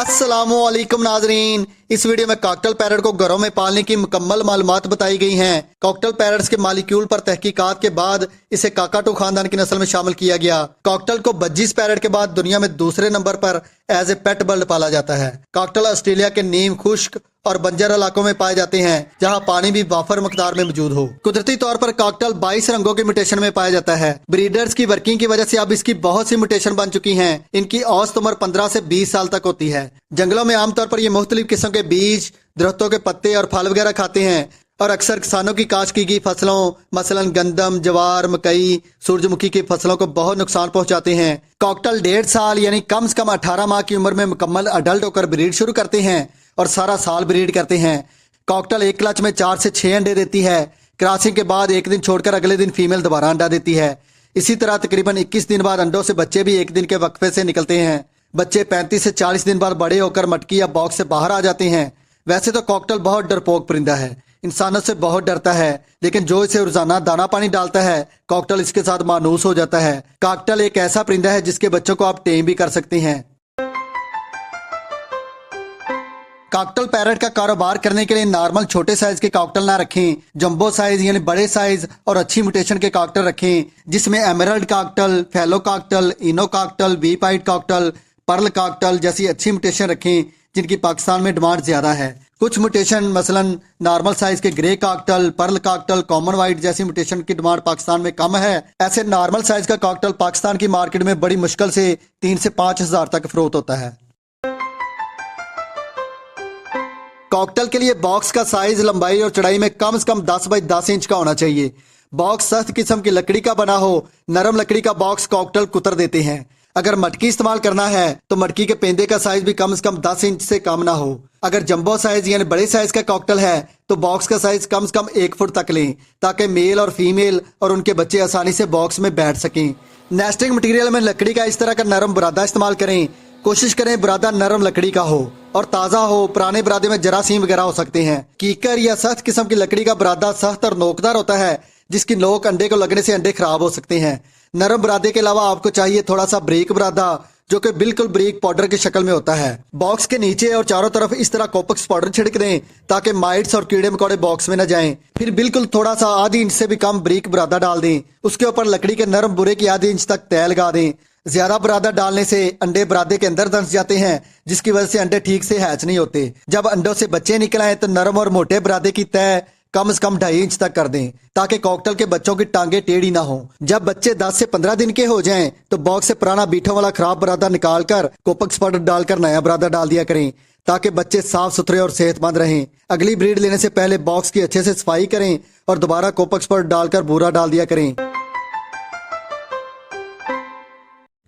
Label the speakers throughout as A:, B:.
A: अस्सलामुअलैकुम नाजरीन, इस वीडियो में कॉकटेल पैरट को घरों में पालने की मुकम्मल मालूमात बताई गई हैं। कॉकटेल पैरट्स के मालिक्यूल पर तहकीकात के बाद इसे काकाटू खानदान की नस्ल में शामिल किया गया। कॉकटेल को बज्जिस पैरट के बाद दुनिया में दूसरे नंबर पर एज ए पेट बर्ड पाला जाता है। कॉकटेल ऑस्ट्रेलिया के नीम खुश्क और बंजर इलाकों में पाए जाते हैं जहां पानी भी वाफर मकदार में मौजूद हो। कुदरती तौर पर कॉकटेल 22 रंगों के म्यूटेशन में पाया जाता है। ब्रीडर्स की वर्किंग की वजह से अब इसकी बहुत सी म्यूटेशन बन चुकी हैं। इनकी औसत उम्र 15 से 20 साल तक होती है। जंगलों में आमतौर पर ये मुख्तलिफ किस्म के बीज, दरख्तों के पत्ते और फल वगैरह खाते हैं और अक्सर किसानों की काश्त की गई फसलों मसलन गंदम, जवार, मकई, सूरजमुखी की फसलों को बहुत नुकसान पहुंचाते हैं। कॉकटेल 1.5 साल यानी कम से कम 18 माह की उम्र में मुकम्मल अडल्ट होकर ब्रीड शुरू करते हैं और सारा साल ब्रीड करते हैं। कॉकटेल एक क्लच में 4 से 6 अंडे देती है। क्रॉसिंग के बाद एक दिन छोड़कर अगले दिन फीमेल दोबारा अंडा देती है। इसी तरह तकरीबन 21 दिन बाद अंडों से बच्चे भी एक दिन के वक्फे से निकलते हैं। बच्चे 35 से 40 दिन बाद बड़े होकर मटकी या बॉक्स से बाहर आ जाते हैं। वैसे तो कॉकटेल बहुत डरपोक परिंदा है, इंसानों से बहुत डरता है, लेकिन जो इसे रोजाना दाना पानी डालता है कॉकटेल इसके साथ मानूस हो जाता है। कॉकटेल एक ऐसा परिंदा है जिसके बच्चों को आप टेम भी कर सकते हैं। कॉकटेल पैरट का कारोबार करने के लिए नॉर्मल छोटे साइज के कॉकटेल ना रखें, जंबो साइज यानी बड़े साइज और अच्छी म्यूटेशन के कॉकटेल रखें, जिसमें emerald cockatiel, fallow cockatiel, ino cockatiel, वी पाइट कॉकटेल, पर्ल कॉकटेल जैसी अच्छी म्यूटेशन रखें जिनकी पाकिस्तान में डिमांड ज्यादा है। कुछ म्यूटेशन मसलन नॉर्मल साइज के grey cockatiel, pearl cockatiel, common white जैसी म्यूटेशन की डिमांड पाकिस्तान में कम है। ऐसे नॉर्मल साइज का कॉकटेल पाकिस्तान की मार्केट में बड़ी मुश्किल से 3 से 5 हजार तक फरोख्त होता है। कॉकटेल के लिए बॉक्स का साइज लंबाई और चौड़ाई में कम से कम 10 बाई 10 इंच का होना चाहिए। बॉक्स सख्त किस्म की लकड़ी का बना हो, नरम लकड़ी का बॉक्स कॉकटेल कुतर देते हैं। अगर मटकी इस्तेमाल करना है तो मटकी के पेंदे का साइज भी कम से कम 10 इंच से कम ना हो। अगर जंबो साइज यानी बड़े साइज का कॉकटेल है तो बॉक्स का साइज कम से कम 1 फुट तक लें ताकि मेल और फीमेल और उनके बच्चे आसानी से बॉक्स में बैठ सकें। नेस्टिंग मटेरियल में लकड़ी का इस तरह का नरम बुरादा इस्तेमाल करें। कोशिश करें बुरादा नरम लकड़ी का हो और ताज़ा हो। पुराने बुरादे में जरासीम वगैरह हो सकते हैं। कीकर या सख्त किस्म की लकड़ी का बुरादा सख्त और नोकदार होता है जिसकी नोक अंडे को लगने से अंडे खराब हो सकते हैं। नरम बुरादे के अलावा आपको चाहिए थोड़ा सा ब्रीक बुरादा जो कि बिल्कुल ब्रीक पाउडर की शक्ल में होता है। बॉक्स के नीचे और चारों तरफ इस तरह कोपक्स पाउडर छिड़क दें ताकि माइट्स और कीड़े मकोड़े बॉक्स में न जाएं। फिर बिल्कुल थोड़ा सा आधी इंच से भी कम ब्रीक बुरादा डाल दें। उसके ऊपर लकड़ी के नरम बुरे की आधी इंच तक तय लगा दें। ज्यादा बुरादा डालने से अंडे बुरादे के अंदर धंस जाते हैं जिसकी वजह से अंडे ठीक से हैच नहीं होते। जब अंडों से बच्चे निकल आए तो नरम और मोटे बुरादे की तय कम से कम 2.5 इंच तक कर दें ताकि कॉकटेल के बच्चों की टांगे टेढ़ी ना हो। जब बच्चे 10 से 15 दिन के हो जाएं तो बॉक्स से पुराना बीठों वाला खराब बुरादा निकाल कर कोपक्स पाउडर डालकर नया बुरादा डाल दिया करें ताकि बच्चे साफ सुथरे और सेहतमंद रहें। अगली ब्रीड लेने से पहले बॉक्स की अच्छे से सफाई करें और दोबारा कोपक्स पाउडर डालकर बूरा डाल दिया करें।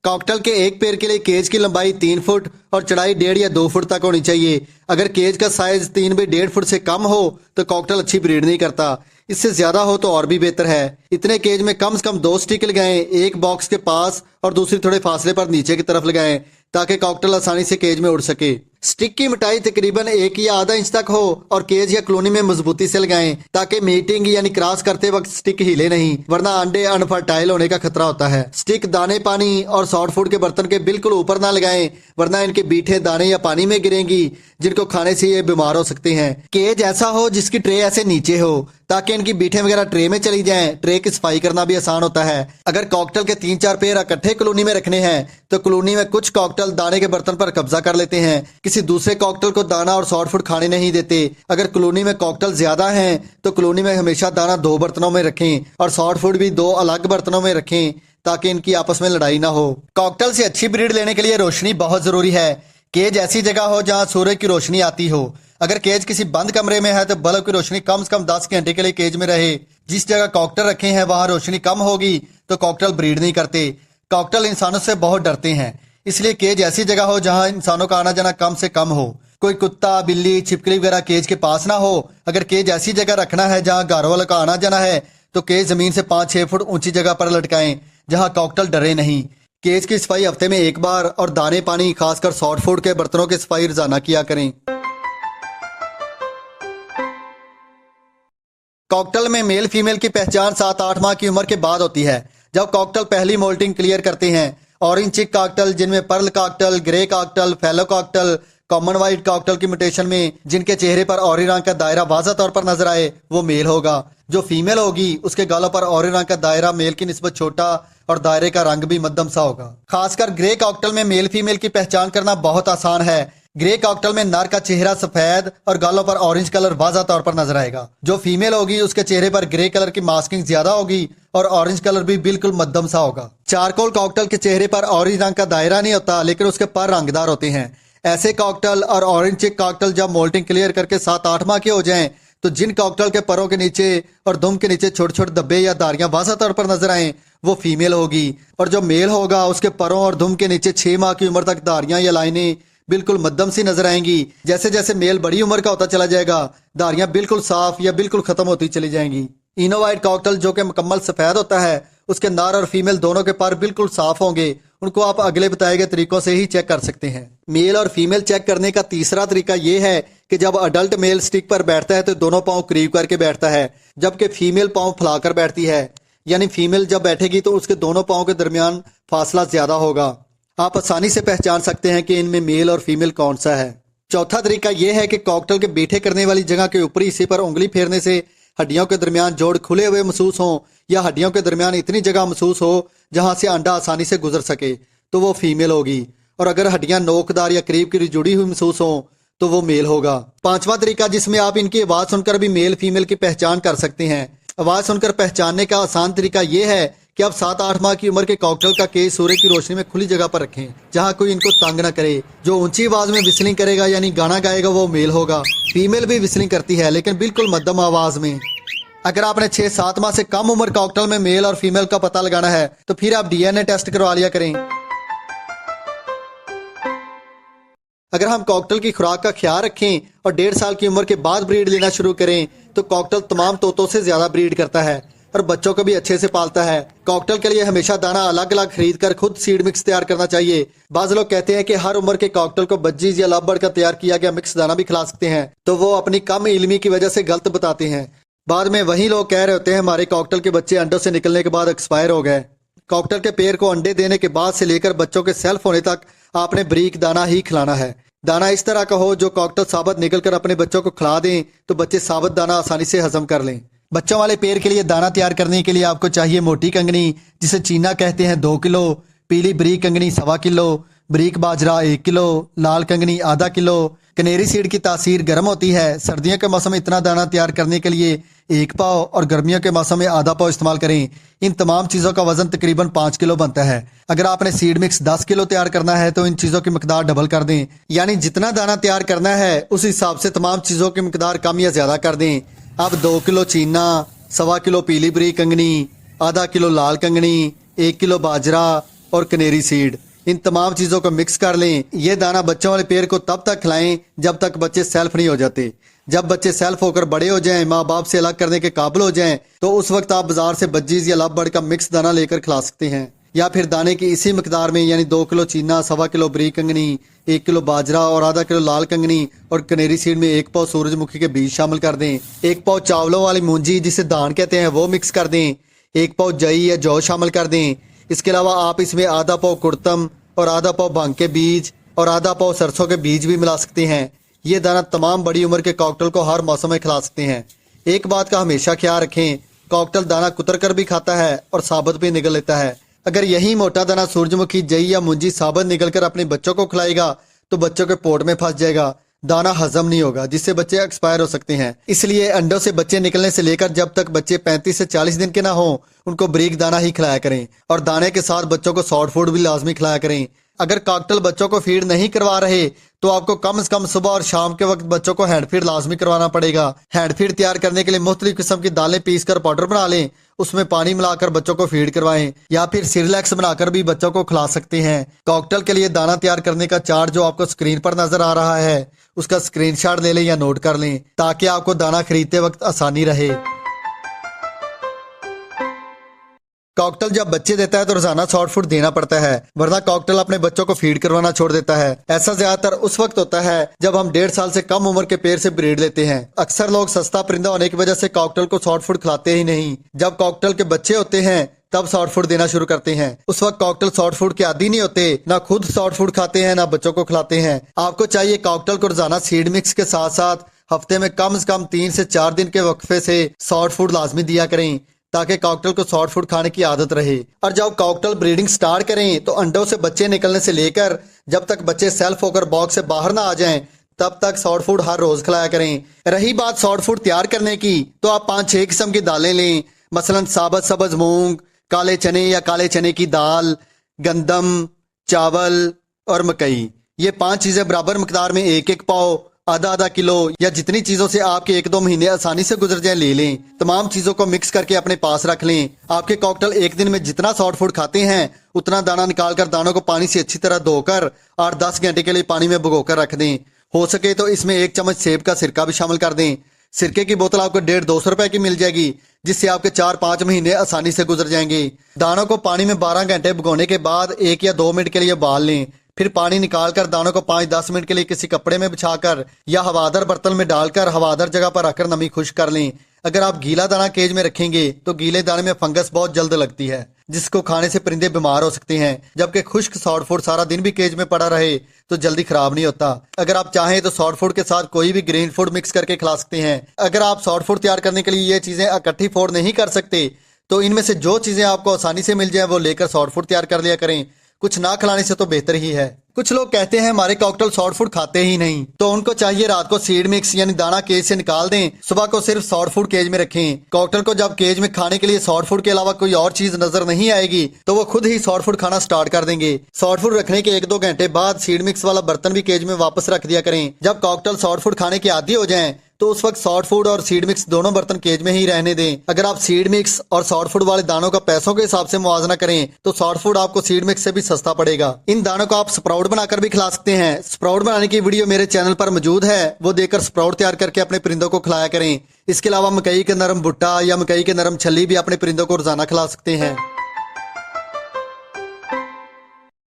A: कॉकटेल के एक पैर के लिए केज की लंबाई 3 फुट और चौड़ाई 1.5 या 2 फुट तक होनी चाहिए। अगर केज का साइज 3 बाई 1.5 फुट से कम हो तो कॉकटेल अच्छी ब्रीड नहीं करता। इससे ज्यादा हो तो और भी बेहतर है। इतने केज में कम से कम 2 स्टिक लगाएं, एक बॉक्स के पास और दूसरी थोड़े फासले पर नीचे की तरफ लगाएं ताकि कॉकटेल आसानी से केज में उड़ सके। स्टिक की मोटाई तकरीबन 1 या आधा इंच तक हो और केज या कॉलोनी में मजबूती से लगाएं ताकि मीटिंग यानी क्रॉस करते वक्त स्टिक हिले नहीं, वरना अंडे अनफर्टाइल होने का खतरा होता है। स्टिक दाने पानी और सॉफ्ट फूड के बर्तन के बिल्कुल ऊपर ना लगाएं वरना इनके बीठे दाने या पानी में गिरेंगी जिनको खाने से ये बीमार हो सकते हैं। केज ऐसा हो जिसकी ट्रे ऐसे नीचे हो ताकि इनकी बीठे वगैरह ट्रे में चली जाएं। ट्रे की सफाई करना भी आसान होता है। अगर कॉकटेल के 3-4 पेयर इकट्ठे कॉलोनी में रखने हैं तो कॉलोनी में कुछ कॉकटेल दाने के बर्तन पर कब्जा कर लेते हैं, किसी दूसरे कॉकटेल को दाना और सॉफ्ट फूड खाने नहीं देते। अगर कॉलोनी में कॉकटेल ज्यादा हैं तो कॉलोनी में हमेशा दाना 2 बर्तनों में रखें और सॉफ्ट फूड भी 2 अलग बर्तनों में रखें ताकि इनकी आपस में लड़ाई ना हो। कॉकटेल से अच्छी ब्रीड लेने के लिए रोशनी बहुत जरूरी है। केज ऐसी जगह हो जहां सूरज की रोशनी आती हो। अगर केज किसी बंद कमरे में है तो बल्ब की रोशनी कम से कम 10 घंटे के लिए केज में रहे। जिस जगह कॉकटेल रखे हैं वहां रोशनी कम होगी तो कॉकटेल ब्रीड नहीं करते। कॉकटेल इंसानों से बहुत डरते हैं, इसलिए केज ऐसी जगह हो जहां इंसानों का आना जाना कम से कम हो। कोई कुत्ता, बिल्ली, छिपकली वगैरह केज के पास ना हो। अगर केज ऐसी जगह रखना है जहां घर वालों का आना जाना है तो केज जमीन से 5-6 फुट ऊंची जगह पर लटकाएं जहां कॉकटेल डरे नहीं। केज की सफाई हफ्ते में 1 बार और दाने पानी खासकर सॉफ्ट फूड के बर्तनों की सफाई रोजाना किया करें। कॉकटेल में मेल फीमेल की पहचान 7-8 माह की उम्र के बाद होती है जब कॉकटेल पहली मोल्टिंग क्लियर करते हैं। ऑरेंज चिक कॉकटेल जिनमें pearl cockatiel, grey cockatiel, fallow cockatiel, common white cockatiel की म्यूटेशन में जिनके चेहरे पर ऑरेंज रंग का दायरा वाज़ा तौर पर नजर आए वो मेल होगा। जो फीमेल होगी उसके गालों पर ऑरेंज रंग का दायरा मेल की निस्बत छोटा और दायरे का रंग भी मध्यम सा होगा। खासकर ग्रे कॉकटेल में मेल फीमेल की पहचान करना बहुत आसान है। ग्रे कॉकटेल में नर का चेहरा सफेद और गालों पर ऑरेंज कलर वाज़ा तौर पर नजर आएगा। जो फीमेल होगी उसके चेहरे पर ग्रे कलर की मास्किंग ज्यादा होगी और ऑरेंज कलर भी बिल्कुल मध्यम सा होगा। चारकोल कॉकटेल के चेहरे पर ऑरेंज रंग का दायरा नहीं होता, लेकिन उसके पर रंगदार होते हैं। ऐसे कॉकटेल और ऑरेंज चिक कॉकटेल जब मोल्टिंग क्लियर करके 7-8 माह के हो जाएं, तो जिन कॉकटेल के परों के नीचे और दुम के नीचे छोटे छोटे धब्बे या धारियां वाज़ा तौर पर नजर आए वो फीमेल होगी। और जो मेल होगा उसके परों और दुम के नीचे 6 माह की उम्र तक धारियां या लाइनें बिल्कुल मध्यम सी नजर आएंगी। जैसे जैसे मेल बड़ी उम्र का होता चला जाएगा धारियां बिल्कुल साफ या बिल्कुल खत्म होती चली जाएंगी। इनोवाइट कॉकटेल जो कि मुकम्मल सफेद होता है उसके नर और फीमेल दोनों के पर बिल्कुल साफ होंगे। उनको आप अगले बताए गए तरीकों से ही चेक कर सकते हैं। मेल और फीमेल चेक करने का तीसरा तरीका यह है कि जब अडल्ट मेल स्टिक पर बैठता है तो दोनों पांव करीब करके बैठता है, जबकि फीमेल पांव फैलाकर बैठती है। यानी फीमेल जब बैठेगी तो उसके दोनों पांव के दरमियान फासला ज्यादा होगा। आप आसानी से पहचान सकते हैं कि इनमें मेल और फीमेल कौन सा है। चौथा तरीका यह है कि कॉकटेल के बैठे करने वाली जगह के ऊपरी हिस्से पर उंगली फेरने से हड्डियों के दरमियान जोड़ खुले हुए महसूस हो या हड्डियों के दरमियान इतनी जगह महसूस हो जहां से अंडा आसानी से गुजर सके तो वो फीमेल होगी। और अगर हड्डियां नोकदार या करीब करीब जुड़ी हुई महसूस हो तो वो मेल होगा। पांचवा तरीका जिसमें आप इनकी आवाज सुनकर भी मेल फीमेल की पहचान कर सकते हैं। आवाज सुनकर पहचानने का आसान तरीका यह है कि आप 7-8 माह की उम्र के कॉकटेल का केस सूर्य की रोशनी में खुली जगह पर रखें जहां कोई इनको तंग न करे। जो ऊंची आवाज में विस्लिंग करेगा यानी गाना गाएगा वो मेल होगा। फीमेल भी विस्लिंग करती है लेकिन बिल्कुल मध्यम आवाज में। अगर आपने 6-7 माह से कम उम्र कॉकटेल में मेल और फीमेल का पता लगाना है तो फिर आप DNA टेस्ट करवा लिया करें। अगर हम कॉकटेल की खुराक का ख्याल रखें और 1.5 साल की उम्र के बाद ब्रीड लेना शुरू करें तो कॉकटेल तमाम तोतों से ज्यादा ब्रीड करता है और बच्चों को भी अच्छे से पालता है। कॉकटेल के लिए हमेशा दाना अलग अलग खरीद कर खुद सीड मिक्स तैयार करना चाहिए। बाज लोग कहते हैं कि हर उम्र के कॉकटेल को बज्जीज या लवबर्ड का तैयार किया गया मिक्स दाना भी खिला सकते हैं, तो वो अपनी कम इल्मी की वजह से गलत बताते हैं। बाद में वही लोग कह रहे होते हैं हमारे कॉकटेल के बच्चे अंडों से निकलने के बाद एक्सपायर हो गए। कॉकटेल के पेड़ को अंडे देने के बाद से लेकर बच्चों के सेल्फ होने तक आपने ब्रीक दाना ही खिलाना है। दाना इस तरह का हो जो कॉकटेल साबुत निकल कर अपने बच्चों को खिला दें तो बच्चे साबुत दाना आसानी से हजम कर लें। बच्चों वाले पेड़ के लिए दाना तैयार करने के लिए आपको चाहिए मोटी कंगनी जिसे चीना कहते हैं 2 किलो, पीली बरीक कंगनी 1.25 किलो, बरीक बाजरा 1 किलो, लाल कंगनी आधा किलो। कनेरी सीड की तासीर गर्म होती है। सर्दियों के मौसम में इतना दाना तैयार करने के लिए 1 पाव और गर्मियों के मौसम में आधा पाव इस्तेमाल करें। इन तमाम चीजों का वजन तकरीबन 5 किलो बनता है। अगर आपने सीड मिक्स 10 किलो तैयार करना है तो इन चीजों की मिकदार डबल कर दें, यानी जितना दाना तैयार करना है उस हिसाब से तमाम चीजों की मिकदार कम या ज्यादा कर दें। अब 2 किलो चीना, 1.25 किलो पीली बरीक कंगनी, आधा किलो लाल कंगनी, 1 किलो बाजरा और कनेरी सीड, इन तमाम चीजों को मिक्स कर लें। ये दाना बच्चों वाले पेड़ को तब तक खिलाएं जब तक बच्चे सेल्फ नहीं हो जाते। जब बच्चे सेल्फ होकर बड़े हो जाएं, माँ बाप से अलग करने के काबिल हो जाएं, तो उस वक्त आप बाजार से बज्जीज या लवबर्ड का मिक्स दाना लेकर खिला सकते हैं। या फिर दाने की इसी मिकदार में यानी 2 किलो चीना, 1.25 किलो बरीक कंगनी, 1 किलो बाजरा और आधा किलो लाल कंगनी और कनेरी सीड में 1 पाव सूरजमुखी के बीज शामिल कर दें। 1 पाव चावलों वाली मूंजी जिसे धान कहते हैं वो मिक्स कर दें। 1 पाव जई या जौ शामिल कर दें। इसके अलावा आप इसमें आधा पाव कुर्तम और आधा पाव भांग के बीज और आधा पाव सरसों के बीज भी मिला सकते हैं। ये दाना तमाम बड़ी उम्र के कॉकटेल को हर मौसम में खिला सकते हैं। एक बात का हमेशा ख्याल रखें, कॉकटेल दाना कुतर कर भी खाता है और साबुत भी निगल लेता है। अगर यही मोटा दाना सूरजमुखी, जई या मुंजी साबुत निगल कर अपने बच्चों को खिलाएगा तो बच्चों के पोट में फंस जाएगा, दाना हजम नहीं होगा जिससे बच्चे एक्सपायर हो सकते हैं। इसलिए अंडों से बच्चे निकलने से लेकर जब तक बच्चे 35 से 40 दिन के ना हो उनको ब्रीक दाना ही खिलाया करें और दाने के साथ बच्चों को सॉफ्ट फूड भी लाजमी खिलाया करें। अगर कॉकटेल बच्चों को फीड नहीं करवा रहे तो आपको कम से कम सुबह और शाम के वक्त बच्चों को हैंड फीड लाजमी करवाना पड़ेगा। हैंड फीड तैयार करने के लिए मुख्तलिफ किस्म की दालें पीस कर पाउडर बना लें, उसमें पानी मिलाकर बच्चों को फीड करवाएं या फिर सिरलैक्स बनाकर भी बच्चों को खिला सकते हैं। कॉकटेल के लिए दाना तैयार करने का चार्ट जो आपको स्क्रीन पर नजर आ रहा है उसका स्क्रीनशॉट ले लें या नोट कर लें ताकि आपको दाना खरीदते वक्त आसानी रहे। कॉकटेल जब बच्चे देता है तो रोजाना सॉफ्ट फूड देना पड़ता है, वरना कॉकटेल अपने बच्चों को फीड करवाना छोड़ देता है। ऐसा ज्यादातर उस वक्त होता है जब हम 1.5 साल से कम उम्र के पेड़ से ब्रीड लेते हैं। अक्सर लोग सस्ता परिंदा होने की वजह से कॉकटेल को सॉफ्ट फूड खिलाते ही नहीं। जब कॉकटेल के बच्चे होते हैं तब सॉफ्ट फूड देना शुरू करते हैं। उस वक्त कॉकटेल सॉफ्ट फूड के आदी नहीं होते, ना खुद सॉफ्ट फूड खाते हैं, ना बच्चों को खिलाते हैं। आपको चाहिए कॉकटेल को रोजाना सीड मिक्स के साथ साथ हफ्ते में कम से कम 3 से 4 दिन के वक्फे से सॉफ्ट फूड लाजमी दिया करें, ताकि कॉकटेल को सॉफ्ट फूड खाने की आदत रहे। और जब कॉकटेल ब्रीडिंग स्टार्ट करें तो अंडों से बच्चे निकलने से लेकर जब तक बच्चे सेल्फ होकर बॉक्स से बाहर ना आ जाएं, तब तक सॉफ्ट फूड हर रोज खिलाया करें। रही बात सॉफ्ट फूड तैयार करने की, तो आप 5-6 किस्म की दालें लें, मसलन साबुत सब्ज मूंग, काले चने या काले चने की दाल, गंदम, चावल और मकई। ये 5 चीजें बराबर मिकदार में 1-1 पाव, आधा किलो या जितनी चीजों से आपके 1-2 महीने आसानी से गुजर जाए ले लें। तमाम चीजों को मिक्स करके अपने पास रख लें। आपके कॉकटेल एक दिन में जितना सॉफ्ट फूड खाते हैं उतना दाना निकालकर दानों को पानी से अच्छी तरह धोकर 8-10 घंटे के लिए पानी में भिगोकर रख दें। हो सके तो इसमें 1 चम्मच सेब का सिरका भी शामिल कर दें। सिरके की बोतल आपको 150-200 रुपए की मिल जाएगी, जिससे आपके 4-5 महीने आसानी से गुजर जाएंगे। दानों को पानी में 12 घंटे भिगोने के बाद 1 या 2 मिनट के लिए उबाल लें। फिर पानी निकालकर दानों को 5-10 मिनट के लिए किसी कपड़े में बिछाकर या हवादार बर्तन में डालकर हवादार जगह पर रखकर नमी खुश्क कर लें। अगर आप गीला दाना केज में रखेंगे तो गीले दाने में फंगस बहुत जल्द लगती है, जिसको खाने से परिंदे बीमार हो सकते हैं, जबकि खुश्क सॉफ्ट फूड सारा दिन भी केज में पड़ा रहे तो जल्दी खराब नहीं होता। अगर आप चाहें तो सॉफ्ट फूड के साथ कोई भी ग्रीन फूड मिक्स करके खिला सकते हैं। अगर आप सॉफ्ट फूड तैयार करने के लिए ये चीजें इकट्ठी फोड़ नहीं कर सकते तो इनमें से जो चीजें आपको आसानी से मिल जाए वो लेकर सॉफ्ट फूड तैयार कर लिया करें। कुछ ना खिलाने से तो बेहतर ही है। कुछ लोग कहते हैं हमारे कॉकटेल सॉफ्ट फूड खाते ही नहीं, तो उनको चाहिए रात को सीड मिक्स यानी दाना केज से निकाल दें, सुबह को सिर्फ सॉफ्ट फूड केज में रखें। कॉकटेल को जब केज में खाने के लिए सॉफ्ट फूड के अलावा कोई और चीज नजर नहीं आएगी तो वो खुद ही सॉफ्ट फूड खाना स्टार्ट कर देंगे। सॉफ्ट फूड रखने के 1-2 घंटे बाद सीड मिक्स वाला बर्तन भी केज में वापस रख दिया करें। जब कॉकटेल सॉफ्ट फूड खाने के आदी हो जाएं तो उस वक्त सॉफ्ट फूड और सीड मिक्स दोनों बर्तन केज में ही रहने दें। अगर आप सीड मिक्स और सॉफ्ट फूड वाले दानों का पैसों के हिसाब से मुआवजा करें तो सॉफ्ट फूड आपको सीड मिक्स से भी सस्ता पड़ेगा। इन दानों को आप स्प्राउट बनाकर भी खिला सकते हैं। स्प्राउट बनाने की वीडियो मेरे चैनल पर मौजूद है, वो देखकर स्प्राउट तैयार करके अपने परिंदों को खिलाया करें। इसके अलावा मकई के नरम भुट्टा या मकई के नरम छल्ली भी अपने परिंदों को रोजाना खिला सकते हैं।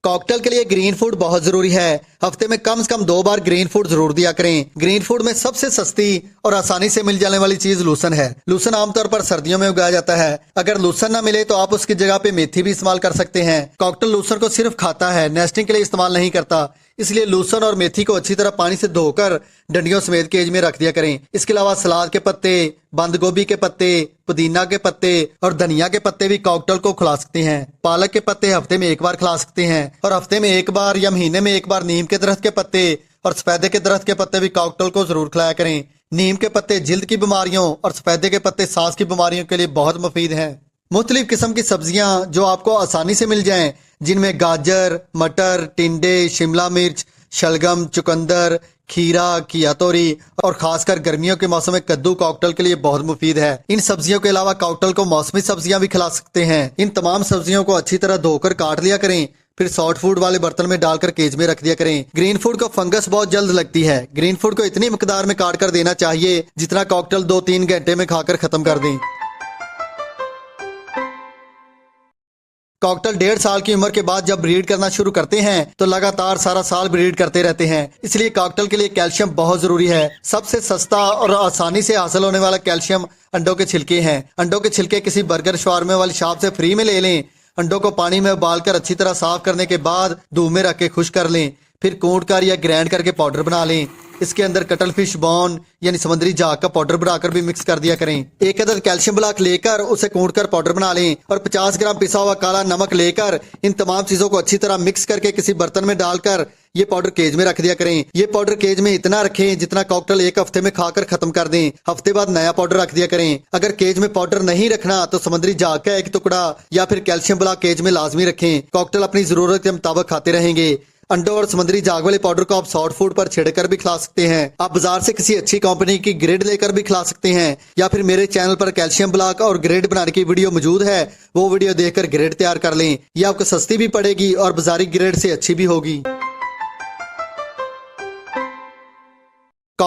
A: कॉकटेल के लिए ग्रीन फूड बहुत जरूरी है। हफ्ते में कम से कम 2 बार ग्रीन फूड जरूर दिया करें। ग्रीन फूड में सबसे सस्ती और आसानी से मिल जाने वाली चीज लूसन है। लूसन आमतौर पर सर्दियों में उगाया जाता है। अगर लूसन ना मिले तो आप उसकी जगह पे मेथी भी इस्तेमाल कर सकते हैं। कॉकटेल लूसन को सिर्फ खाता है, नेस्टिंग के लिए इस्तेमाल नहीं करता, इसलिए लूसन और मेथी को अच्छी तरह पानी से धोकर डंडियों समेत केज में रख दिया करें। इसके अलावा सलाद के पत्ते, बंद गोभी के पत्ते, पुदीना के पत्ते और धनिया के पत्ते भी कॉकटेल को खिला सकते हैं। पालक के पत्ते हफ्ते में 1 बार खिला सकते हैं और हफ्ते में 1 बार या महीने में 1 बार नीम के दरख्त के पत्ते और सफेदे के दरख्त के पत्ते भी कॉकटेल को जरूर खिलाया करें। नीम के पत्ते जिल्द की बीमारियों और सफेदे के पत्ते सांस की बीमारियों के लिए बहुत मुफीद हैं। मुख्तलिफ किस्म की सब्जियां जो आपको आसानी से मिल जाएं, जिनमें गाजर, मटर, टिंडे, शिमला मिर्च, शलगम, चुकंदर, खीरा, घिया तोरी और खासकर गर्मियों के मौसम में कद्दू कॉकटेल के लिए बहुत मुफीद है। इन सब्जियों के अलावा कॉकटेल को मौसमी सब्जियां भी खिला सकते हैं। इन तमाम सब्जियों को अच्छी तरह धोकर काट लिया करें, फिर सॉफ्ट फूड वाले बर्तन में डालकर केज में रख दिया करें। ग्रीन फूड को फंगस बहुत जल्द लगती है। ग्रीन फूड को इतनी मिकदार में काट कर देना चाहिए जितना कॉकटेल 2-3 घंटे में खाकर खत्म कर दें। कॉकटेल 1.5 साल की उम्र के बाद जब ब्रीड करना शुरू करते हैं तो लगातार सारा साल ब्रीड करते रहते हैं। इसलिए कॉकटेल के लिए कैल्शियम बहुत जरूरी है। सबसे सस्ता और आसानी से हासिल होने वाला कैल्शियम अंडों के छिलके हैं। अंडों के छिलके किसी बर्गर शवारमे वाली शॉप से फ्री में ले लें। अंडों को पानी में उबालकर अच्छी तरह साफ करने के बाद धूप में रख के खुश्क कर लें, फिर कूट कर या ग्राइंड करके पाउडर बना लें। इसके अंदर कटल फिश बोन यानी समुद्री झाग का पाउडर बनाकर भी मिक्स कर दिया करें। 1 अदद कैल्शियम ब्लॉक लेकर उसे कूट कर पाउडर बना लें और 50 ग्राम पिसा हुआ काला नमक लेकर इन तमाम चीजों को अच्छी तरह मिक्स करके किसी बर्तन में डालकर ये पाउडर केज में रख दिया करें। ये पाउडर केज में इतना रखें जितना कॉकटेल 1 हफ्ते में खाकर खत्म कर दें। हफ्ते बाद नया पाउडर रख दिया करें। अगर केज में पाउडर नहीं रखना तो समुद्री झाग का 1 टुकड़ा या फिर कैल्शियम ब्लॉक केज में लाजमी रखें। कॉकटेल अपनी जरूरत के मुताबिक खाते रहेंगे। अंडों और समुद्री झाग वाले पाउडर को आप सॉफ्ट फूड पर छिड़कर भी खिला सकते हैं। आप बाजार से किसी अच्छी कंपनी की ग्रेड लेकर भी खिला सकते हैं, या फिर मेरे चैनल पर कैल्शियम ब्लॉक और ग्रेड बनाने की वीडियो मौजूद है, वो वीडियो देखकर ग्रेड तैयार कर लें। ये आपको सस्ती भी पड़ेगी और बाजारी ग्रेड से अच्छी भी होगी।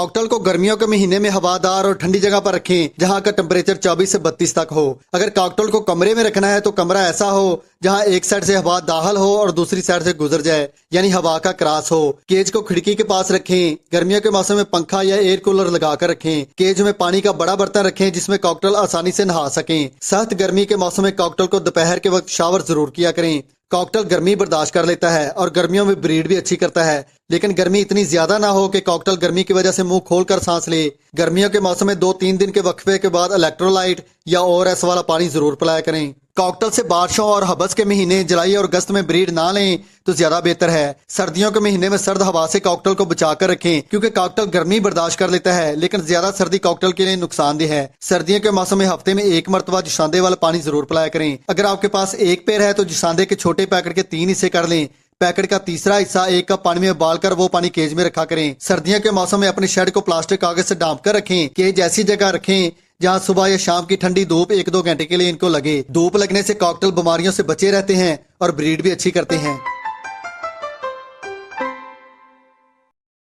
A: कॉकटेल को गर्मियों के महीने में हवादार और ठंडी जगह पर रखें जहां का टेम्परेचर 24 से 32 तक हो। अगर कॉकटेल को कमरे में रखना है तो कमरा ऐसा हो जहां एक साइड से हवा दाखिल हो और दूसरी साइड से गुजर जाए, यानी हवा का क्रॉस हो। केज को खिड़की के पास रखें। गर्मियों के मौसम में पंखा या एयर कूलर लगाकर रखें। केज में पानी का बड़ा बर्तन रखें जिसमें कॉकटेल आसानी से नहा सकें। सख्त गर्मी के मौसम में कॉकटेल को दोपहर के वक्त शावर जरूर किया करें। कॉकटेल गर्मी बर्दाश्त कर लेता है और गर्मियों में ब्रीड भी अच्छी करता है, लेकिन गर्मी इतनी ज्यादा ना हो कि कॉकटेल गर्मी की वजह से मुंह खोलकर सांस ले। गर्मियों के मौसम में 2-3 दिन के वक्फे के बाद इलेक्ट्रोलाइट या ओआरएस वाला पानी जरूर पिलाया करें। कॉकटेल से बारिशों और हबस के महीने जुलाई और अगस्त में ब्रीड ना लें तो ज्यादा बेहतर है। सर्दियों के महीने में सर्द हवा से कॉकटेल को बचाकर रखें क्योंकि कॉकटेल गर्मी बर्दाश्त कर लेता है, लेकिन ज्यादा सर्दी कॉकटेल के लिए नुकसानदेह है। सर्दियों के मौसम में हफ्ते में 1 मरतबा जुशांदे वाला पानी जरूर पिलाया करें। अगर आपके पास एक पेड़ है तो जुशांदे के छोटे पैकेट के 3 हिस्से कर लें। पैकेट का तीसरा हिस्सा 1 कप पानी में उबालकर वो पानी केज में रखा करें। सर्दियों के मौसम में अपने शेड को प्लास्टिक कागज से ढांप कर रखें। केज ऐसी जगह रखें जहां सुबह या शाम की ठंडी धूप 1-2 घंटे के लिए इनको लगे। धूप लगने से कॉकटेल बीमारियों से बचे रहते हैं और ब्रीड भी अच्छी करते हैं।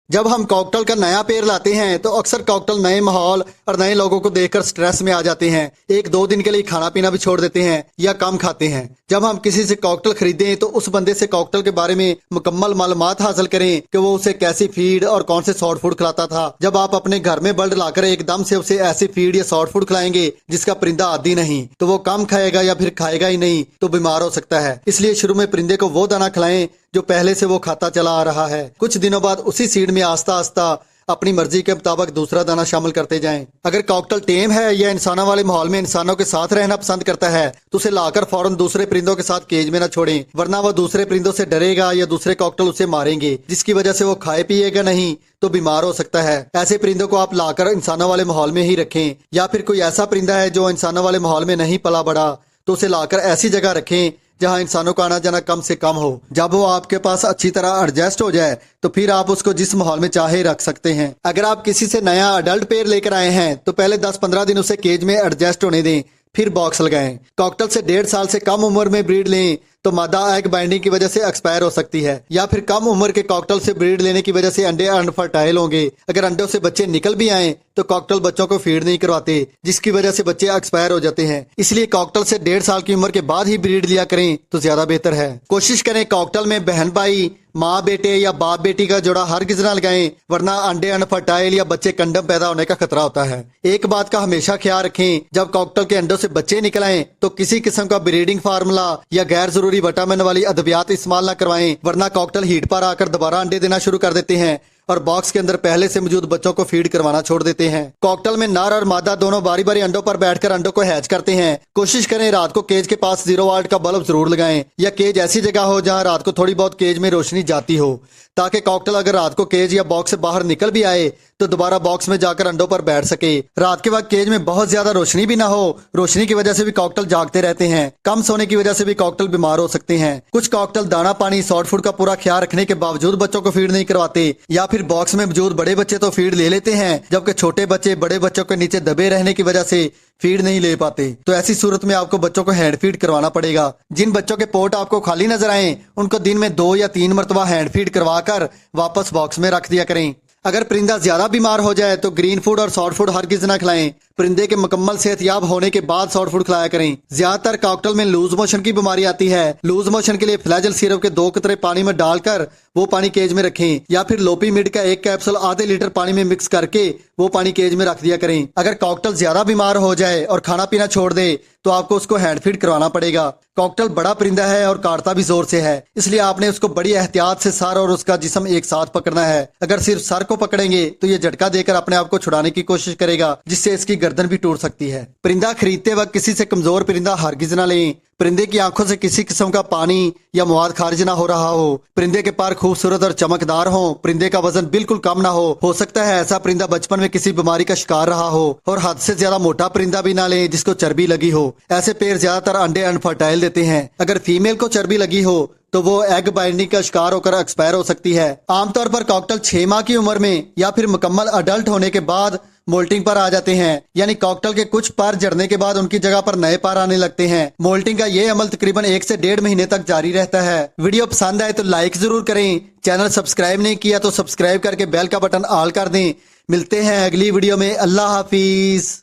A: जब हम कॉकटेल का नया पेड़ लाते हैं तो अक्सर कॉकटेल नए माहौल और नए लोगों को देखकर स्ट्रेस में आ जाते हैं। 1-2 दिन के लिए खाना पीना भी छोड़ देते हैं या कम खाते हैं। जब हम किसी से कॉकटेल खरीदें तो उस बंदे से कॉकटेल के बारे में मुकम्मल मालूमात हासिल करें कि वो उसे कैसी फीड और कौन से सॉफ्ट फूड खिलाता था। जब आप अपने घर में बर्ड लाकर एकदम से उसे ऐसी फीड या सॉफ्ट फूड खिलाएंगे जिसका परिंदा आदी नहीं, तो वो कम खाएगा या फिर खाएगा ही नहीं, तो बीमार हो सकता है। इसलिए शुरू में परिंदे को वो दाना खिलाएं जो पहले से वो खाता चला आ रहा है। कुछ दिनों बाद उसी सीड में आस्ता आस्ता अपनी मर्जी के मुताबिक दूसरा दाना शामिल करते जाएं। अगर कॉकटेल टेम है या इंसानों वाले माहौल में इंसानों के साथ रहना पसंद करता है तो उसे लाकर फौरन दूसरे परिंदों के साथ केज में न छोड़ें, वरना वो दूसरे परिंदों से डरेगा या दूसरे कॉकटेल उसे मारेंगे, जिसकी वजह से वो खाए पिएगा नहीं तो बीमार हो सकता है। ऐसे परिंदों को आप लाकर इंसानों वाले माहौल में ही रखें। या फिर कोई ऐसा परिंदा है जो इंसानों वाले माहौल में नहीं पला बढ़ा तो उसे लाकर ऐसी जगह रखें जहां इंसानों का आना जाना कम से कम हो। जब वो आपके पास अच्छी तरह एडजस्ट हो जाए तो फिर आप उसको जिस माहौल में चाहे रख सकते हैं। अगर आप किसी से नया अडल्ट पेयर लेकर आए हैं तो पहले 10-15 दिन उसे केज में एडजस्ट होने दें, फिर बॉक्स लगाएं। कॉकटेल से 1.5 साल से कम उम्र में ब्रीड लें तो मादा एग बाइंडिंग की वजह से एक्सपायर हो सकती है, या फिर कम उम्र के कॉकटेल से ब्रीड लेने की वजह से अंडे अनफर्टाइल होंगे। अगर अंडों से बच्चे निकल भी आए तो कॉकटेल बच्चों को फीड नहीं करवाते, जिसकी वजह से बच्चे एक्सपायर हो जाते हैं। इसलिए कॉकटेल से 1.5 साल की उम्र के बाद ही ब्रीड लिया करें तो ज्यादा बेहतर है। कोशिश करें कॉकटेल में बहन भाई, माँ बेटे या बाप बेटी का जोड़ा हरगिज ना लगाएं, वरना अंडे अनफर्टाइल या बच्चे कंडम पैदा होने का खतरा होता है। एक बात का हमेशा ख्याल रखें, जब कॉकटेल के अंडों से बच्चे निकल आए तो किसी किस्म का ब्रीडिंग फार्मूला या गैर जरूरी विटामिन वाली अद्वियात इस्तेमाल न करवाएं, वरना कॉकटेल हीट पर आकर दोबारा अंडे देना शुरू कर देते हैं और बॉक्स के अंदर पहले से मौजूद बच्चों को फीड करवाना छोड़ देते हैं। कॉकटेल में नर और मादा दोनों बारी बारी अंडों पर बैठकर अंडों को हैच करते हैं। कोशिश करें रात को केज के पास 0 वाट का बल्ब जरूर लगाएं, या केज ऐसी जगह हो जहां रात को थोड़ी बहुत केज में रोशनी जाती हो, ताकि कॉकटेल अगर रात को केज या बॉक्स से बाहर निकल भी आए तो दोबारा बॉक्स में जाकर अंडों पर बैठ सके। रात के वक्त केज में बहुत ज्यादा रोशनी भी ना हो, रोशनी की वजह से भी कॉकटेल जागते रहते हैं। कम सोने की वजह से भी कॉकटेल बीमार हो सकते हैं। कुछ कॉकटेल दाना पानी सॉफ्ट फूड का पूरा ख्याल रखने के बावजूद बच्चों को फीड नहीं करवाते, या फिर बॉक्स में मौजूद बड़े बच्चे तो फीड ले लेते हैं जबकि छोटे बच्चे बड़े बच्चों के नीचे दबे रहने की वजह से फीड नहीं ले पाते। तो ऐसी सूरत में आपको बच्चों को हैंड फीड करवाना पड़ेगा। जिन बच्चों के पोट आपको खाली नजर आए उनको दिन में 2 या 3 मरतबा हैंड फीड करवाकर वापस बॉक्स में रख दिया करें। अगर परिंदा ज्यादा बीमार हो जाए तो ग्रीन फूड और सॉफ्ट फूड हरगिज न खिलाएं। परिंदे के मुकम्मल सेहतयाब होने के बाद सॉफ्ट फूड खिलाया करें। ज्यादातर कॉकटेल में लूज मोशन की बीमारी आती है। लूज मोशन के लिए फ्लैजल सिरप के 2 कतरे पानी में डालकर वो पानी केज में रखें, या फिर लोपीमिड का 1 कैप्सूल आधे लीटर पानी में मिक्स करके वो पानी केज में रख दिया करें। अगर कॉकटेल ज्यादा बीमार हो जाए और खाना पीना छोड़ दे तो आपको उसको हैंड फीड करवाना पड़ेगा। कॉकटेल बड़ा परिंदा है और काटता भी जोर से है, इसलिए आपने उसको बड़ी एहतियात से सर और उसका जिस्म एक साथ पकड़ना है। अगर सिर्फ सर को पकड़ेंगे तो ये झटका देकर अपने आप को छुड़ाने की कोशिश करेगा, जिससे इसकी गर्दन भी टूट सकती है। परिंदा खरीदते वक्त किसी से कमजोर परिंदा हरगिज न लें। परिंदे की आंखों से किसी किस्म का पानी या मवाद खारिज ना हो रहा हो। परिंदे के पर खूबसूरत और चमकदार हो। परिंदे का वजन बिल्कुल कम ना हो सकता है ऐसा परिंदा बचपन में किसी बीमारी का शिकार रहा हो। और हद से ज्यादा मोटा परिंदा भी ना लें जिसको चर्बी लगी हो। ऐसे पेड़ ज्यादातर अंडे अनफर्टाइल देते हैं। अगर फीमेल को चर्बी लगी हो तो वो एग बाइंडिंग का शिकार होकर एक्सपायर हो सकती है। आमतौर पर कॉकटेल 6 माह की उम्र में या फिर मुकम्मल अडल्ट होने के बाद मोल्टिंग पर आ जाते हैं, यानी कॉकटेल के कुछ पर झड़ने के बाद उनकी जगह पर नए पर आने लगते हैं। मोल्टिंग का ये अमल तकरीबन 1 से 1.5 महीने तक जारी रहता है। वीडियो पसंद आए तो लाइक जरूर करें। चैनल सब्सक्राइब नहीं किया तो सब्सक्राइब करके बेल का बटन ऑल कर दें। मिलते हैं अगली वीडियो में। अल्लाह हाफिज।